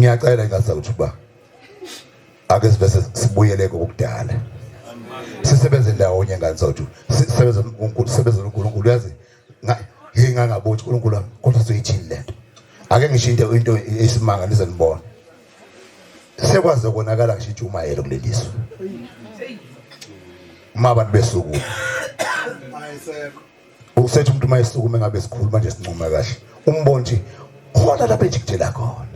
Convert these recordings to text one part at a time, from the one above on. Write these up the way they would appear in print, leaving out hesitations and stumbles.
ngiyacela ngasa ukuthi ba ake sibese sibuyele kokudala sisebenze ndawonye ngani sawuthi sisebenza uNkulunkulu yazi ngingangabothi uNkulunkulu wami kodwa soyithini lento ake ngisho into esimanga nizanibona sekwazi ukonakala ngisho umayelo kuleliso mabantu besuku usethi umuntu mayisukume ngabe sikhuluma nje sincuma kahle umbone nje khona lapha ejikijela khona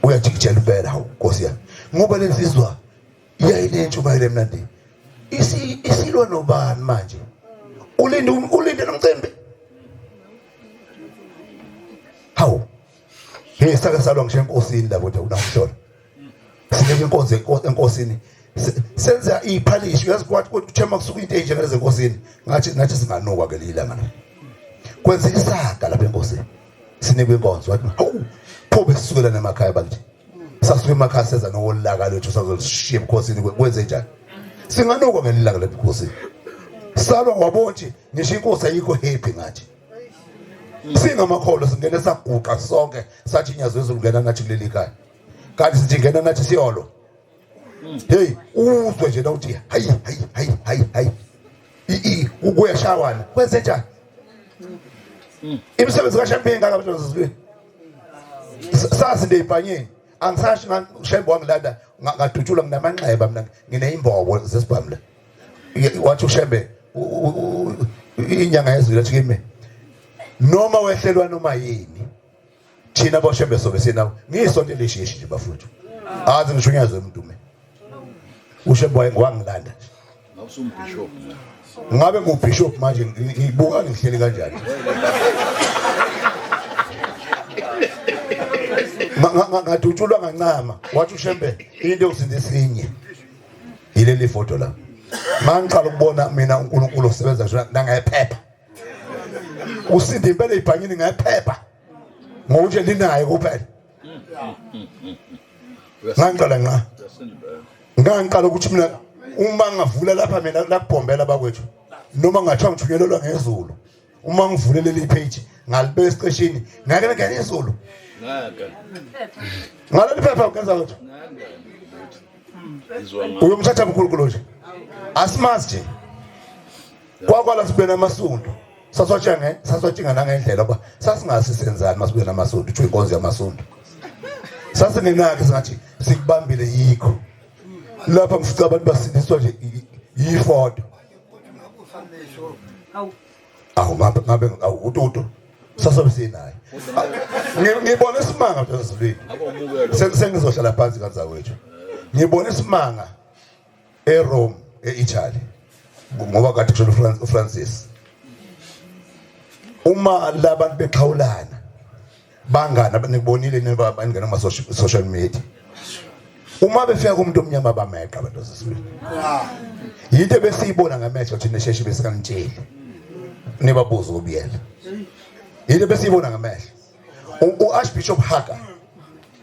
uyajikijela impela hawu Nkosi yami ngoba lensizwa iyayilento umayelo emnandi isilwa nobani manje ulinde nomcimbi hawu hey sake salwa ngisho enkosini lapho unamhlola sineke inkonzo enkosini senza iphalishi uyazi kwathi uthema kusuka into enjengeze enkosini nathi singanokwa ke lilanga kwenza isaga lapha enkosini sineke inkonzo wathi hawu pho besukela nemakhaya bakithi sasuke emakhaya seza nolaka lethu sazoshiya enkosini kwenze njani singanokwa ngelilanga lapha enkosini salwa wabonje ngisho inkosi ayikho happy ngathi singamakholwa singene saguqa sonke sathi inyazo ezongena nathi kuleli khaya kanti sithi ngena nathi siyolo hey uzwe nje nawuthi hayi ukuyashawana kwenze njani imisebenzi kaShembe ngaka abantu bazizweni sasinde ibhanyeni angisashi ngaShembe wangilanda ngadutshula nginamanxeba mina ngineimbobo zesibhamla wathi uShembe inyanga yezulu athi kimi noma wehlelwa noma yini thina boShembe sobe sinawo ngisonto leshishi nje bafuthu azi ngishunyazo umuntu mina uShembe wangilanda awusumbishop ngabe ngubishop manje ngibuka ngihleli kanjani ngadutshulwa ngancama wathi uShembe into yokusindisinye yileli photo la mangiqala ukubona mina uNkulunkulu osebenza nje nangephepha usindi impela ibhanyini ngephepha ngokuthi linayo kuphela ngangiqala ukuthi mina uma ngavula lapha mina lakubhombela bakwethu noma ngathiwa ngithunyelelwa ngezulu uma ngivulele le page ngalibeka esiqeshini ngake ngene ngezulu ngaleli phepha ukenza ukuthi uyomthatha uNkulunkulu nje asimazi nje kwakwala sibe namasundu saswatshinga nangendlela ngoba sasingasisenzani masibe namasundu uthi inkonzo yamasundu sasingenaki singathi sikubambile yikho lapha ngifica abantu basindiswa nje yifoto ngabe ututu sasobe sinayo ngibona isimanga mntazizwini sengizohlala phansi kanza wethu ngibona isimanga eRome eItaly ngoba kade kusho uFrancis uma labantu beqhawulana bangana abanikubonile neba bangena kuma social media uma befika kumuntu omnyama bameqa abantu sesibili yinto besiyibona ngamehlo thina sheshi besikanitsheli nebabuzo kubiyela yinto besiyibona ngamehlo uArchbishop Haka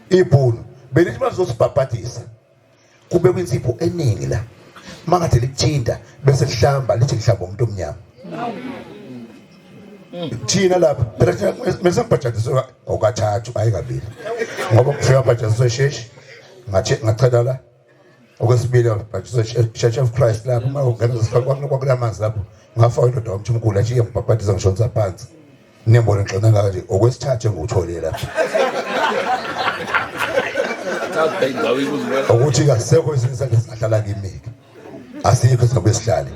ibhunu belithi bazosibhabhadisa kube kwinsipho eningi la mangathi likuthinta bese lihlamba lithi lihlamba umuntu omnyama thina lapha phela mase ngibhajadiswa okathathu ayikabili ngoba kufika bhajadiswa sheshi ngachela la okwesibili bhajadiswa Church of Christ lapha uma ungena kwakulamanzi lapho ngafaka indoda wamthumkulu athi ngibhabhadisa ngishonza phansi nembona ngixona kanje okwesithathu engutholile lapha ukuthi kasekho isizathu esingahlala kimi asikho sizobe sihlale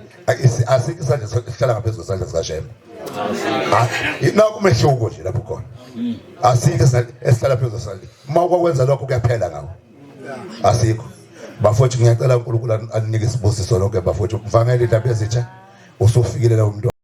asikho isandla sihlala ngaphezulu kwesandla sikaShembe inaku mehluko nje lapho khona asikho esihlala phezulu kwesandla uma kwakwenza lokho kuyaphela ngawo asikho bafowethu ngiyacela uNkulunkulu anike isibusiso lonke bafowethu mvangele indaba ezitsha usufikile la umuntu